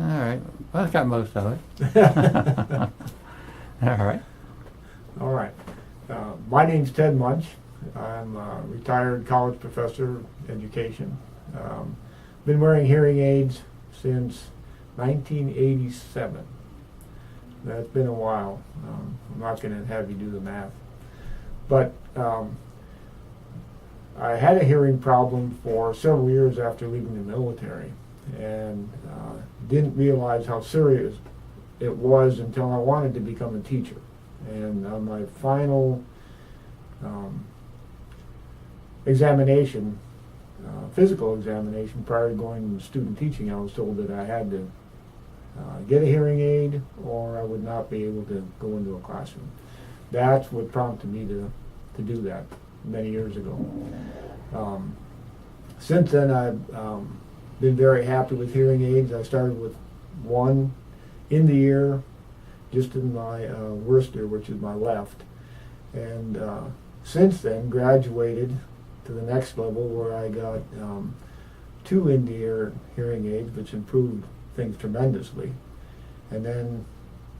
All right. Well, I got most of it. All right. All right. My name's Ted Munch. I'm a retired college professor of education. Been wearing hearing aids since 1987. That's been a while. I'm not going to have you do the math. But I had a hearing problem for several years after leaving the military, and didn't realize how serious it was until I wanted to become a teacher. And on my final examination, physical examination prior to going to student teaching, I was told that I had to get a hearing aid or I would not be able to go into a classroom. That's what prompted me to do that many years ago. Since then, I've been very happy with hearing aids. I started with one in the ear, just in my worst ear, which is my left. And since then, graduated to the next level where I got two in-the-ear hearing aids, which improved things tremendously. And then,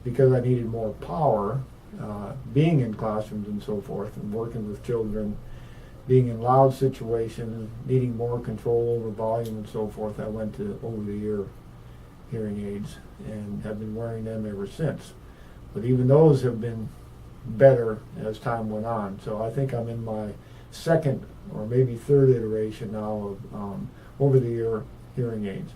because I needed more power, being in classrooms and so forth, and working with children, being in loud situations, needing more control over volume and so forth, I went to over-the-ear hearing aids and have been wearing them ever since. But even those have been better as time went on. So I think I'm in my second or maybe third iteration now of over-the-ear hearing aids.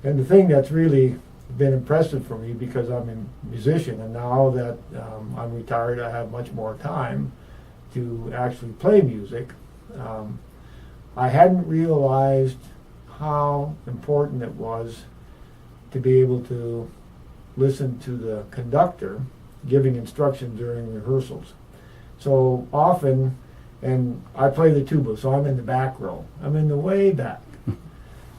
And the thing that's really been impressive for me, because I'm a musician and now that I'm retired, I have much more time to actually play music. I hadn't realized how important it was to be able to listen to the conductor giving instructions during rehearsals. So often, and I play the tuba, so I'm in the back row. I'm in the way back.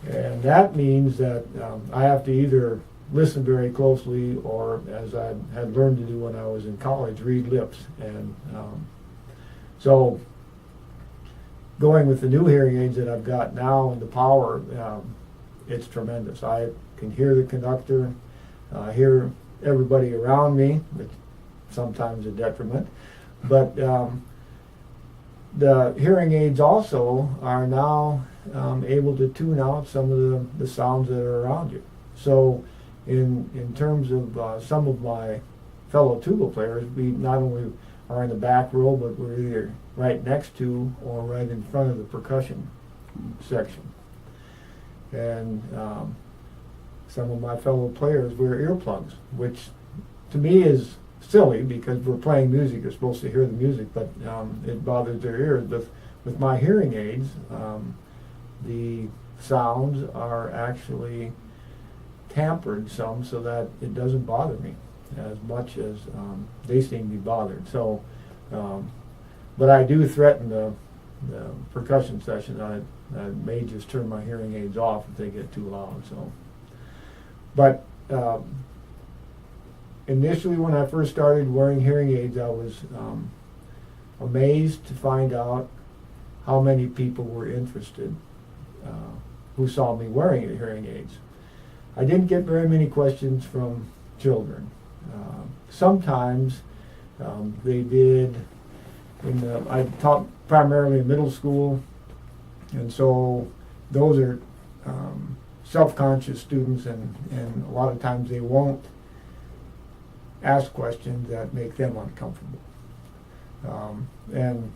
And that means that I have to either listen very closely or, as I had learned to do when I was in college, read lips. And so going with the new hearing aids that I've got now and the power, it's tremendous. I can hear the conductor, hear everybody around me, which sometimes a detriment. But the hearing aids also are now able to tune out some of the sounds that are around you. So in terms of some of my fellow tuba players, we not only are in the back row, but we're either right next to or right in front of the percussion section. And some of my fellow players wear earplugs, which to me is silly because we're playing music, you're supposed to hear the music, but it bothers their ears. But with my hearing aids, the sounds are actually tampered some so that it doesn't bother me as much as they seem to be bothered. So, but I do threaten the percussion session. I may just turn my hearing aids off if they get too loud. So, but initially when I first started wearing hearing aids, I was amazed to find out how many people were interested who saw me wearing hearing aids. I didn't get very many questions from children. Sometimes they did. I taught primarily in middle school, and so those are self-conscious students, and a lot of times they won't ask questions that make them uncomfortable. And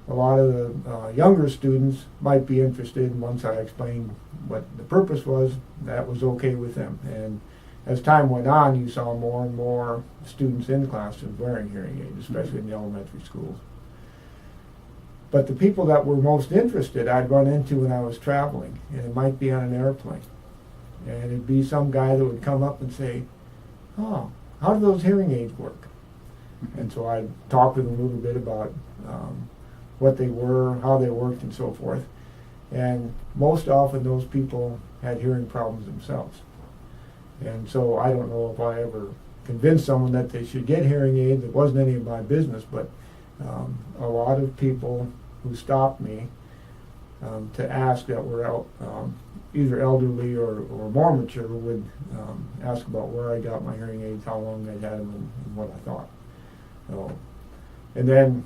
a lot of the younger students might be interested, and once I explained what the purpose was, that was okay with them. And as time went on, you saw more and more students in classrooms wearing hearing aids, especially in the elementary schools. But the people that were most interested I'd run into when I was traveling, and it might be on an airplane. And it'd be some guy that would come up and say, "Oh, how do those hearing aids work?" And so I'd talk with them a little bit about what they were, how they worked, and so forth. And most often those people had hearing problems themselves. And so I don't know if I ever convinced someone that they should get hearing aids. It wasn't any of my business, but a lot of people who stopped me to ask that were out either elderly or more mature would ask about where I got my hearing aids, how long I'd had them, and what I thought. So, and then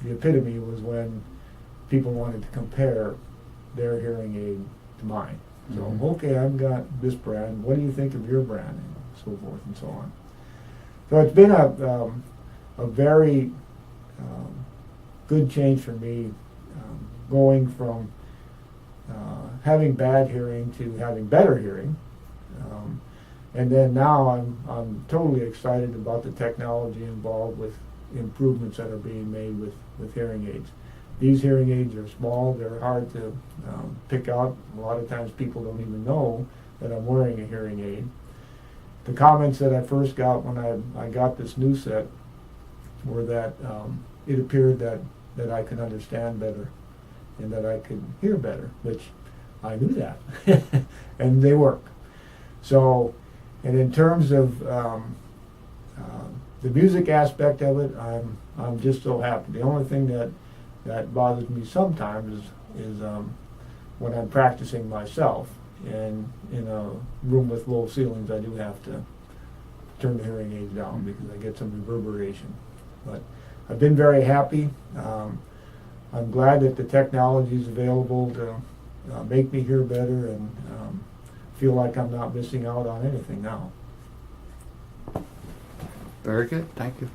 the epitome was when people wanted to compare their hearing aid to mine. So, Mhm. okay, I've got this brand. What do you think of your brand? And so forth and so on. So it's been a very good change for me, going from having bad hearing to having better hearing. And then now I'm totally excited about the technology involved with improvements that are being made with hearing aids. These hearing aids are small, they're hard to pick out. A lot of times people don't even know that I'm wearing a hearing aid. The comments that I first got when I got this new set were that it appeared that I could understand better and that I could hear better, which I knew that, and they work. So, and in terms of the music aspect of it, I'm just so happy. The only thing that bothers me sometimes is when I'm practicing myself, and in a room with low ceilings, I do have to turn the hearing aids down because I get some reverberation. But I've been very happy. I'm glad that the technology is available to make me hear better, and feel like I'm not missing out on anything now. Very good. Thank you.